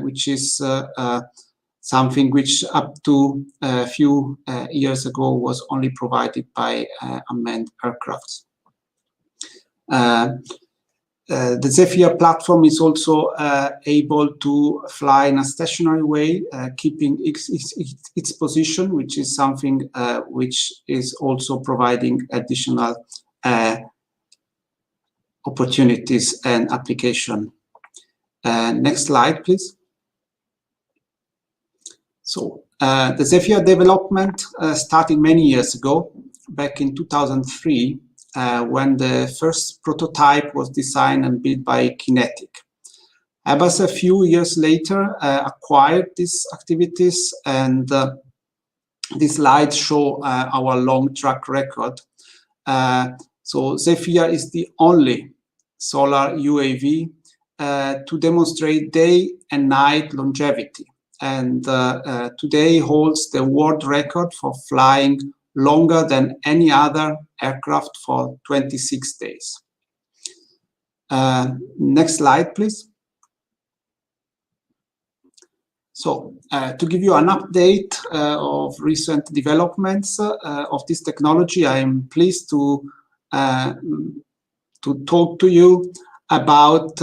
which is something which up to a few years ago was only provided by unmanned aircraft. The Zephyr platform is also able to fly in a stationary way, keeping its position, which is something which is also providing additional opportunities and application. Next slide, please. So the Zephyr development started many years ago, back in 2003, when the first prototype was designed and built by Kinetic. Airbus a few years later acquired these activities, and these slides show our long track record. So Zephyr is the only solar UAV to demonstrate day and night longevity, and today holds the world record for flying longer than any other aircraft for 26 days. Next slide, please. So to give you an update of recent developments of this technology, I am pleased to talk to you about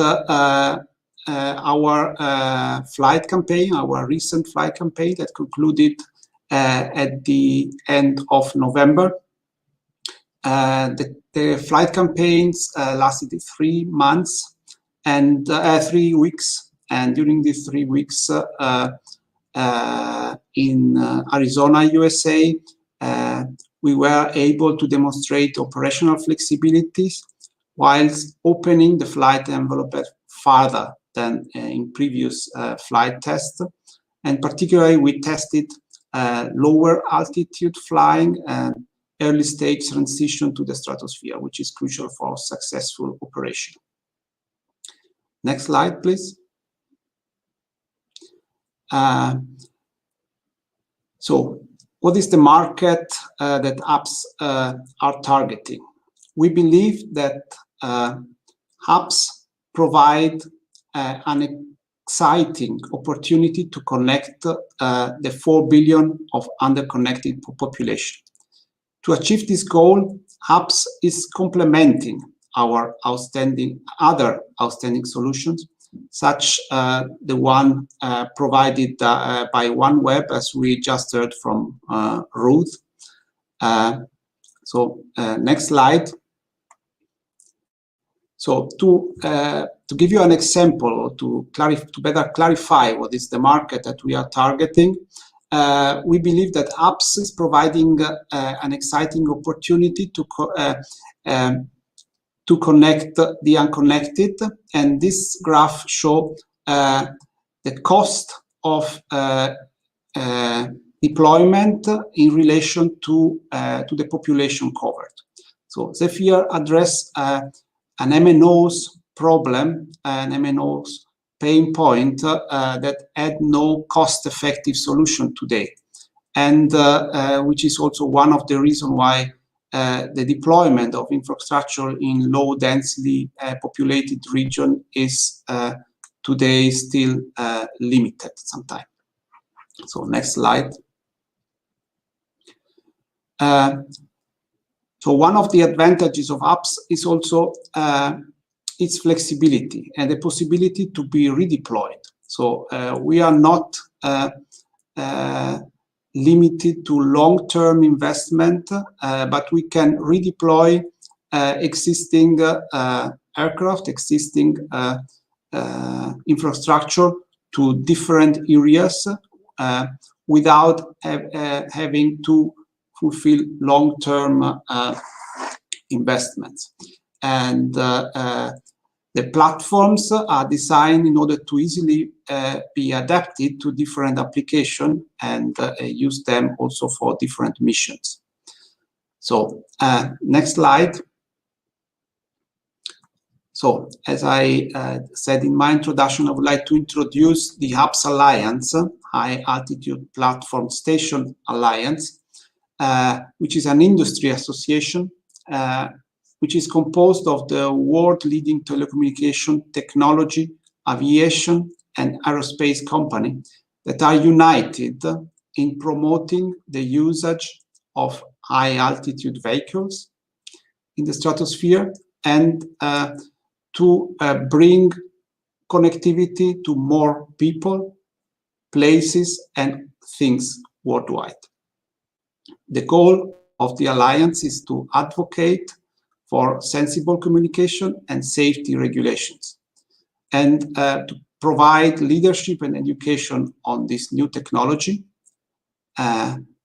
our flight campaign, our recent flight campaign that concluded at the end of November. The flight campaigns lasted 3 months and 3 weeks, and during these 3 weeks in Arizona, USA, we were able to demonstrate operational flexibilities whilst opening the flight envelope farther than in previous flight tests. And particularly, we tested lower altitude flying and early stage transition to the stratosphere, which is crucial for successful operation. Next slide, please. So what is the market that hubs are targeting? We believe that hubs provide an exciting opportunity to connect the 4 billion of underconnected population. To achieve this goal, hubs is complementing our other outstanding solutions, such the one provided by OneWeb, as we just heard from Ruth. Next slide. So to give you an example, to better clarify what is the market that we are targeting, we believe that hubs is providing an exciting opportunity to connect the unconnected, and this graph shows the cost of deployment in relation to the population covered. So Zephyr address an MNO's problem, an MNO's pain point that had no cost-effective solution today, and which is also one of the reasons why the deployment of infrastructure in low densely populated region is today still limited sometimes. So next slide. So one of the advantages of hubs is also its flexibility and the possibility to be redeployed. So we are not limited to long-term investment, but we can redeploy existing aircraft, existing infrastructure to different areas without having to fulfill long-term investments. And the platforms are designed in order to easily be adapted to different applications and use them also for different missions. So next slide. So as I said in my introduction, I would like to introduce the HAPS Alliance, High Altitude Platform Station Alliance, which is an industry association which is composed of the world-leading telecommunication, technology, aviation, and aerospace company that are united in promoting the usage of high-altitude vehicles in the stratosphere and to bring connectivity to more people, places, and things worldwide. The goal of the Alliance is to advocate for sensible communication and safety regulations, and to provide leadership and education on this new technology,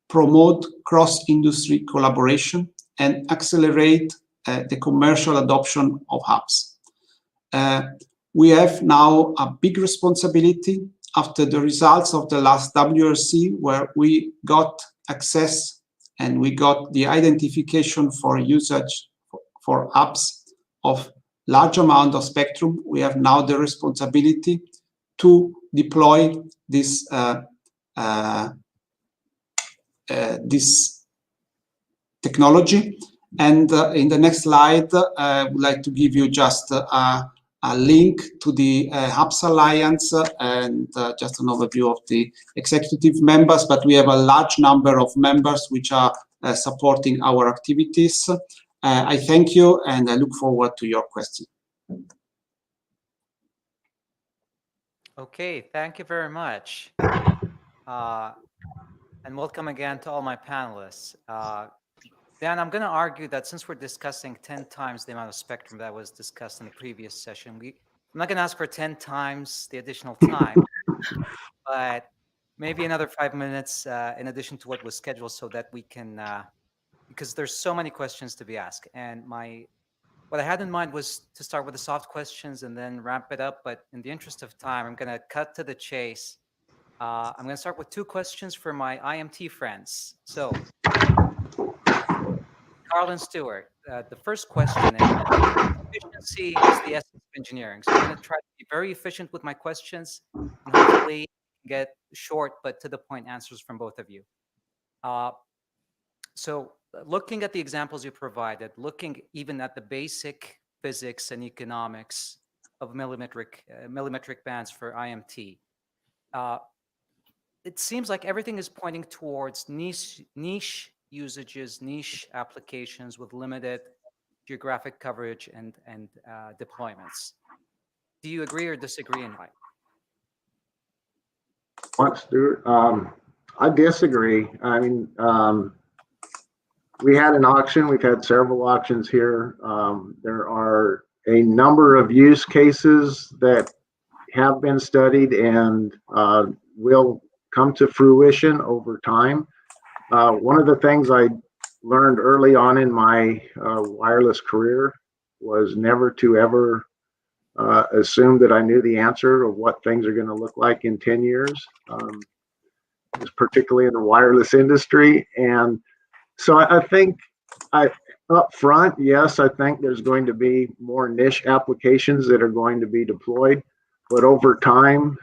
promote cross-industry collaboration, and accelerate the commercial adoption of hubs. We have now a big responsibility after the results of the last WRC, where we got access and we got the identification for usage for apps of large amount of spectrum. We have now the responsibility to deploy this this technology. And in the next slide, I would like to give you just a link to the HAPS Alliance and just an overview of the executive members, but we have a large number of members which are supporting our activities. I thank you and I look forward to your question. Okay, thank you very much. And welcome again to all my panelists. Dan, I'm going to argue that since we're discussing 10 times the amount of spectrum that was discussed in the previous session, I'm not going to ask for 10 times the additional time, but maybe another 5 minutes in addition to what was scheduled so that we can, because there's so many questions to be asked. And what I had in mind was to start with the soft questions and then ramp it up. But in the interest of time, I'm going to cut to the chase. I'm going to start with 2 questions for my IMT friends. So, Carl and Stuart, the first question is, efficiency is the essence of engineering. So I'm going to try to be very efficient with my questions and hopefully get short but to the point answers from both of you. So looking at the examples you provided, looking even at the basic physics and economics of millimetric bands for IMT, it seems like everything is pointing towards niche usages, niche applications with limited geographic coverage and deployments. Do you agree or disagree, and why? What, Stuart? I disagree. I mean, we had an auction. We've had several auctions here. There are a number of use cases that have been studied and will come to fruition over time. One of the things I learned early on in my wireless career was never to ever assume that I knew the answer of what things are going to look like in 10 years, particularly in the wireless industry. And so I think up front, yes, I think there's going to be more niche applications that are going to be deployed. But over time,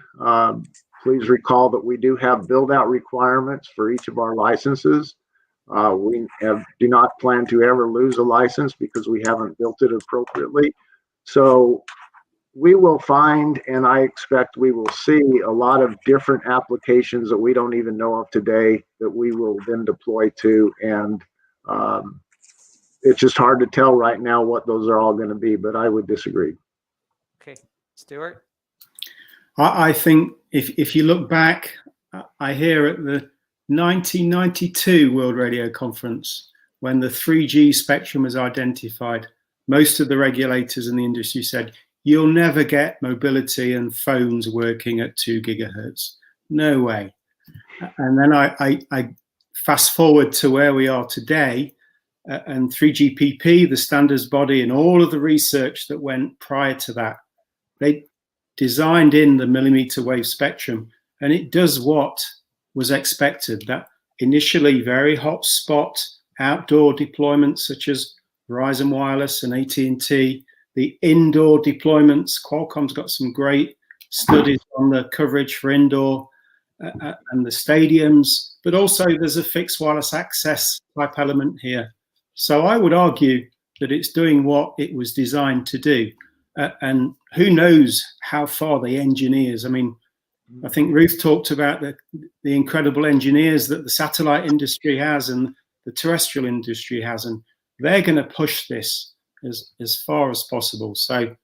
please recall that we do have build-out requirements for each of our licenses. We do not plan to ever lose a license because we haven't built it appropriately. So we will find, and I expect we will see, a lot of different applications that we don't even know of today that we will then deploy to. And it's just hard to tell right now what those are all going to be, but I would disagree. Okay, Stuart? I think if you look back, I hear at the 1992 World Radio Conference, when the 3G spectrum was identified, most of the regulators in the industry said, you'll never get mobility and phones working at 2 gigahertz. No way. And then I fast forward to where we are today, and 3GPP, the standards body, and all of the research that went prior to that, they designed in the millimeter wave spectrum, and it does what was expected. That initially very hot spot outdoor deployments such as Verizon Wireless and AT&T, the indoor deployments, Qualcomm's got some great studies on the coverage for indoor and the stadiums, but also there's a fixed wireless access type element here. So I would argue that it's doing what it was designed to do. And who knows how far the engineers, I mean, I think Ruth talked about the incredible engineers that the satellite industry has and the terrestrial industry has, and they're going to push this as far as possible. So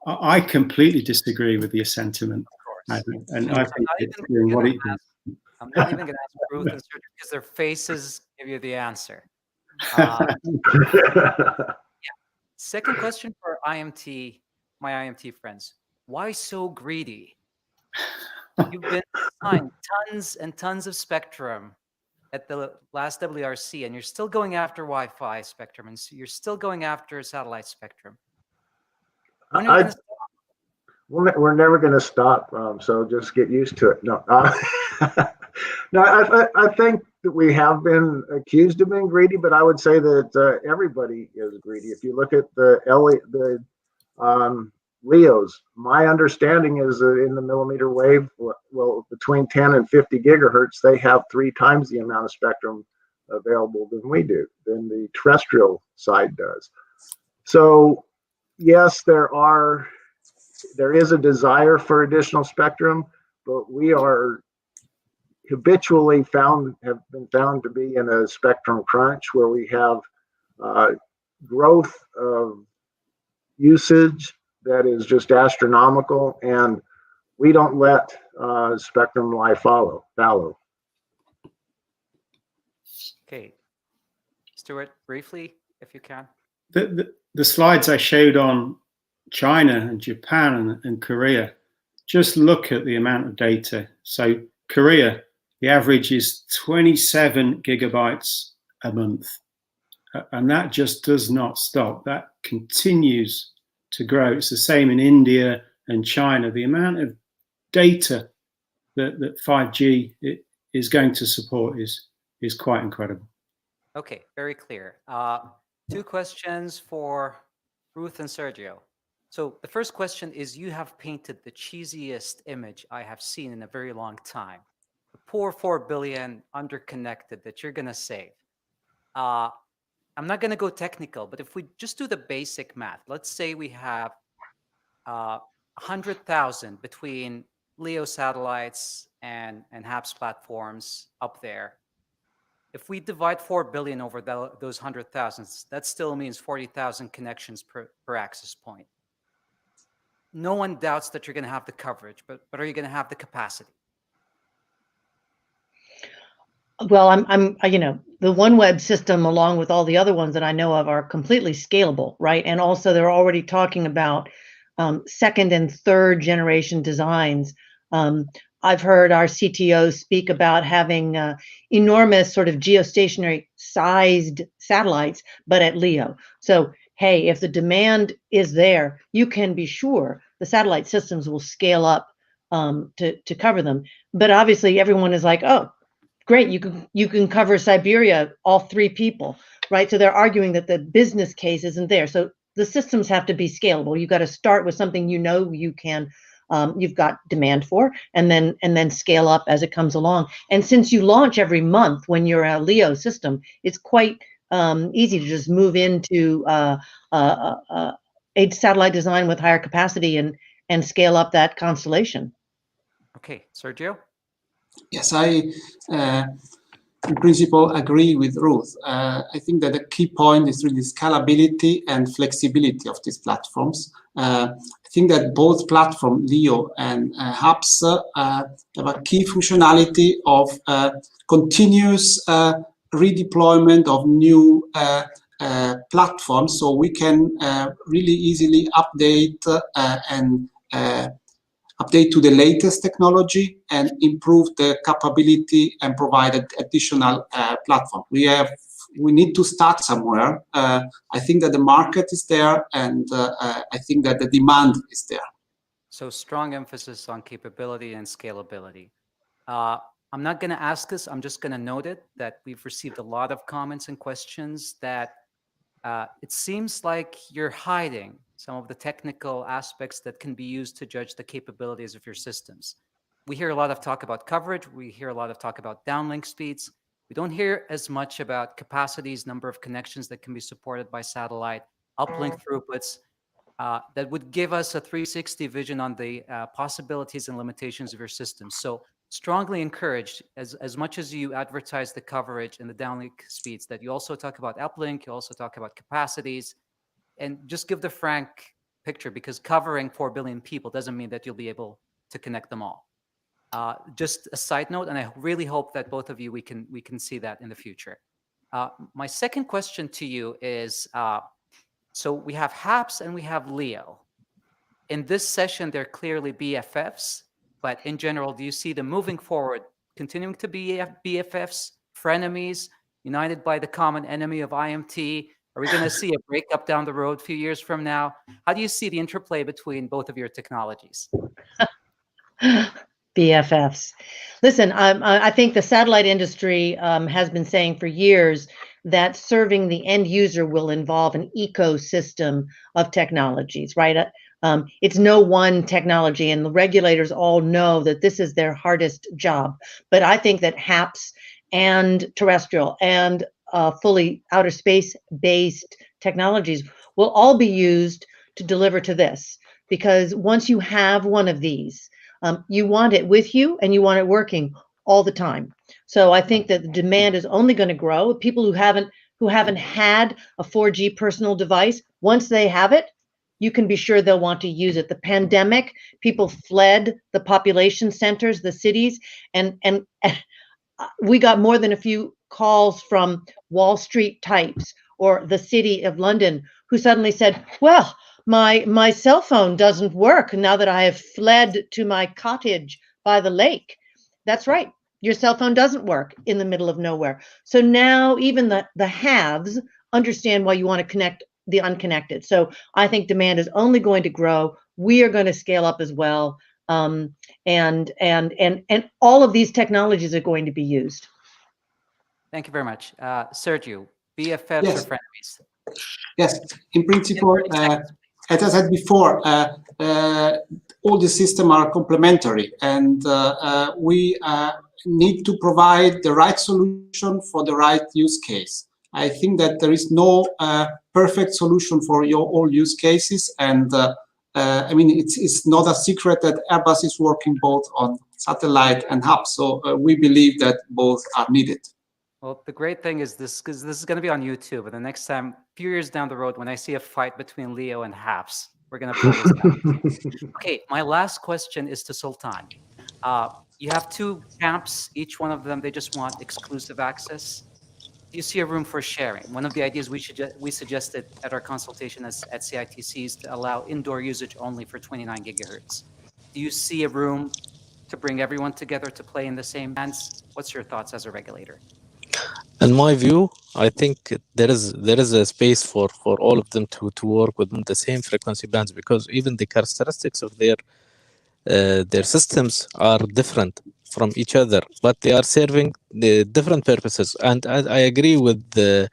I completely disagree with your sentiment. I think it's doing what it does. I'm not even going to ask Ruth and Sergio because their faces give you the answer. Yeah. Second question for IMT, my IMT friends. Why so greedy? You've been assigned tons and tons of spectrum at the last WRC, and you're still going after Wi-Fi spectrum, and so you're still going after satellite spectrum. When are you going to stop? We're never going to stop, so just get used to it. No, no, I think that we have been accused of being greedy, but I would say that everybody is greedy. If you look at the LEOs, my understanding is that in the millimeter wave, well, between 10 and 50 gigahertz, they have 3 times the amount of spectrum available than we do, than the terrestrial side does. So yes, there is a desire for additional spectrum, but we are habitually have been found to be in a spectrum crunch where we have growth of usage that is just astronomical, and we don't let spectrum lie fallow. Okay, Stuart, briefly, if you can. The slides I showed on China and Japan and Korea, just look at the amount of data. So Korea, the average is 27 gigabytes a month. And that just does not stop. That continues to grow. It's the same in India and China. The amount of data that 5G is going to support is quite incredible. Okay, very clear. 2 questions for Ruth and Sergio. So the first question is, you have painted the cheesiest image I have seen in a very long time. The poor 4 billion underconnected that you're going to save. I'm not going to go technical, but if we just do the basic math, let's say we have 100,000 between LEO satellites and HAPS platforms up there. If we divide 4 billion over those 100,000, that still means 40,000 connections per access point. No one doubts that you're going to have the coverage, but are you going to have the capacity? Well, I'm you know, the OneWeb system, along with all the other ones that I know of, are completely scalable, right? And also they're already talking about second and third generation designs. I've heard our CTO speak about having enormous sort of geostationary sized satellites, but at LEO. So, hey, if the demand is there, you can be sure the satellite systems will scale up to cover them. But obviously everyone is like, oh, great, you can cover Siberia, all 3 people, right? So they're arguing that the business case isn't there. So the systems have to be scalable. You've got to start with something you know you can, you've got demand for, and then scale up as it comes along. And since you launch every month when you're a LEO system, it's quite easy to just move into a satellite design with higher capacity and scale up that constellation. Okay, Sergio? Yes, I in principle, agree with Ruth. I think that the key point is really scalability and flexibility of these platforms. I think that both platform, Leo and Hubs, have a key functionality of continuous redeployment of new platforms, so we can really easily update and update to the latest technology and improve the capability and provide additional platform. We need to start somewhere. I think that the market is there, and I think that the demand is there. So strong emphasis on capability and scalability. I'm not going to ask this. I'm just going to note it, that we've received a lot of comments and questions that it seems like you're hiding some of the technical aspects that can be used to judge the capabilities of your systems. We hear a lot of talk about coverage. We hear a lot of talk about downlink speeds. We don't hear as much about capacities, number of connections that can be supported by satellite, uplink throughputs. That would give us a 360 vision on the possibilities and limitations of your system. So strongly encouraged, as much as you advertise the coverage and the downlink speeds, that you also talk about uplink, you also talk about capacities, and just give the frank picture, because covering 4 billion people doesn't mean that you'll be able to connect them all. Just a side note, and I really hope that both of you, we can see that in the future. My second question to you is, so we have HAPS and we have LEO. In this session, they're clearly BFFs, but in general, do you see them moving forward, continuing to be BFFs, frenemies, united by the common enemy of IMT? Are we going to see a breakup down the road a few years from now? How do you see the interplay between both of your technologies? BFFs. Listen, I think the satellite industry has been saying for years that serving the end user will involve an ecosystem of technologies, right? It's no one technology, and the regulators all know that this is their hardest job. But I think that HAPS and terrestrial and fully outer space-based technologies will all be used to deliver to this. Because once you have one of these, you want it with you and you want it working all the time. So I think that the demand is only going to grow. People who haven't had a 4G personal device, once they have it, you can be sure they'll want to use it. The pandemic, people fled the population centers, the cities, and we got more than a few calls from Wall Street types or the city of London who suddenly said, well, my cell phone doesn't work now that I have fled to my cottage by the lake. That's right. Your cell phone doesn't work in the middle of nowhere. So now even the haves understand why you want to connect the unconnected. So I think demand is only going to grow. We are going to scale up as well. And all of these technologies are going to be used. Thank you very much. Sergio, BFFs or frenemies? Yes, in principle, as I said before, all the systems are complementary, and we need to provide the right solution for the right use case. I think that there is no perfect solution for all use cases, and I mean, it's not a secret that Airbus is working both on satellite and hub, so we believe that both are needed. Well, the great thing is this is going to be on YouTube, and the next time, a few years down the road, when I see a fight between Leo and HAPS, we're going to pull this out. Okay, my last question is to Sultan. You have two camps, each one of them, they just want exclusive access. Do you see a room for sharing? One of the ideas we suggested at our consultation at CITC is to allow indoor usage only for 29 gigahertz. Do you see a room to bring everyone together to play in the same bands? What's your thoughts as a regulator? In my view, I think there is a space for all of them to work within the same frequency bands, because even the characteristics of their systems are different from each other, but they are serving the different purposes. And I agree with the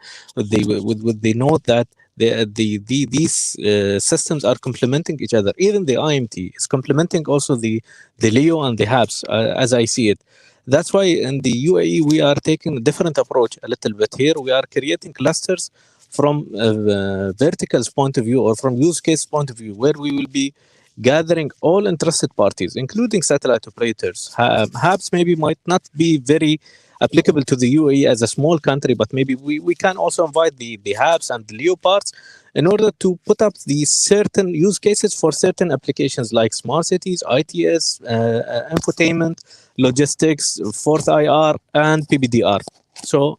note that these systems are complementing each other. Even the IMT is complementing also the LEO and the HAPS, as I see it. That's why in the UAE we are taking a different approach a little bit here. We are creating clusters from a verticals point of view or from use case point of view, where we will be gathering all interested parties, including satellite operators. HAPS maybe might not be very applicable to the UAE as a small country, but maybe we can also invite the HABs and the Leopards in order to put up these certain use cases for certain applications like smart cities, ITS, infotainment, logistics, fourth IR, and PBDR. So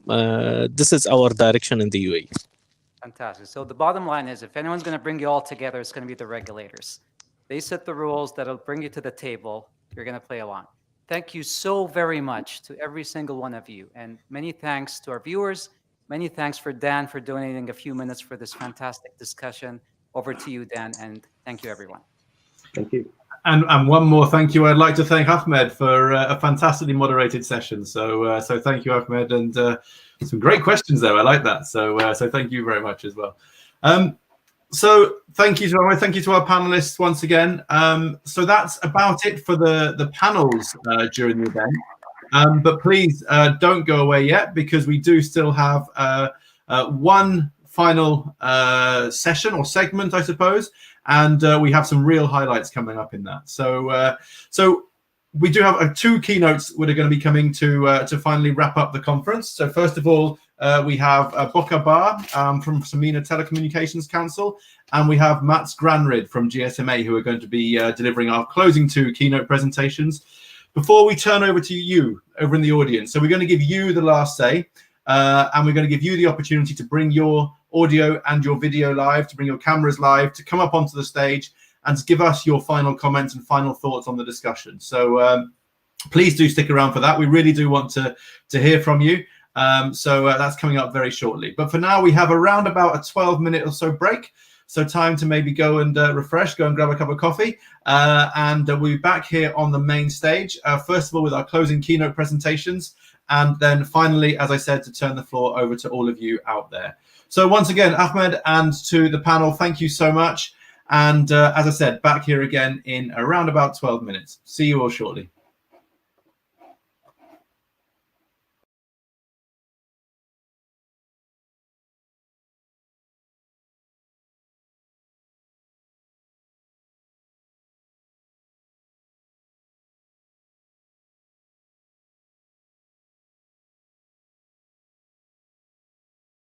this is our direction in the UAE. Fantastic. So the bottom line is, if anyone's going to bring you all together, it's going to be the regulators. They set the rules that'll bring you to the table. You're going to play along. Thank you so very much to every single one of you. And many thanks to our viewers. Many thanks for Dan for donating a few minutes for this fantastic discussion. Over to you, Dan, and thank you, everyone. Thank you. And one more thank you. I'd like to thank Ahmed for a fantastically moderated session. So thank you, Ahmed, and some great questions there. I like that. So thank you very much as well. So thank you to our panelists once again. So that's about it for the panels during the event. But please don't go away yet, because we do still have one final session or segment, I suppose, and we have some real highlights coming up in that. So we do have two keynotes that are going to be coming to finally wrap up the conference. So first of all, we have Bokar Bar from Samina Telecommunications Council, and we have Mats Granrid from GSMA, who are going to be delivering our closing two keynote presentations. Before we turn over to you over in the audience, so we're going to give you the last say, and we're going to give you the opportunity to bring your audio and your video live, to bring your cameras live, to come up onto the stage and to give us your final comments and final thoughts on the discussion. So please do stick around for that. We really do want to hear from you. So that's coming up very shortly. But for now, we have around about a 12-minute or so break. So time to maybe go and refresh, go and grab a cup of coffee. And we'll be back here on the main stage, first of all, with our closing keynote presentations. And then finally, as I said, to turn the floor over to all of you out there. So once again, Ahmed, and to the panel, thank you so much. And as I said, back here again in around about 12 minutes. See you all shortly.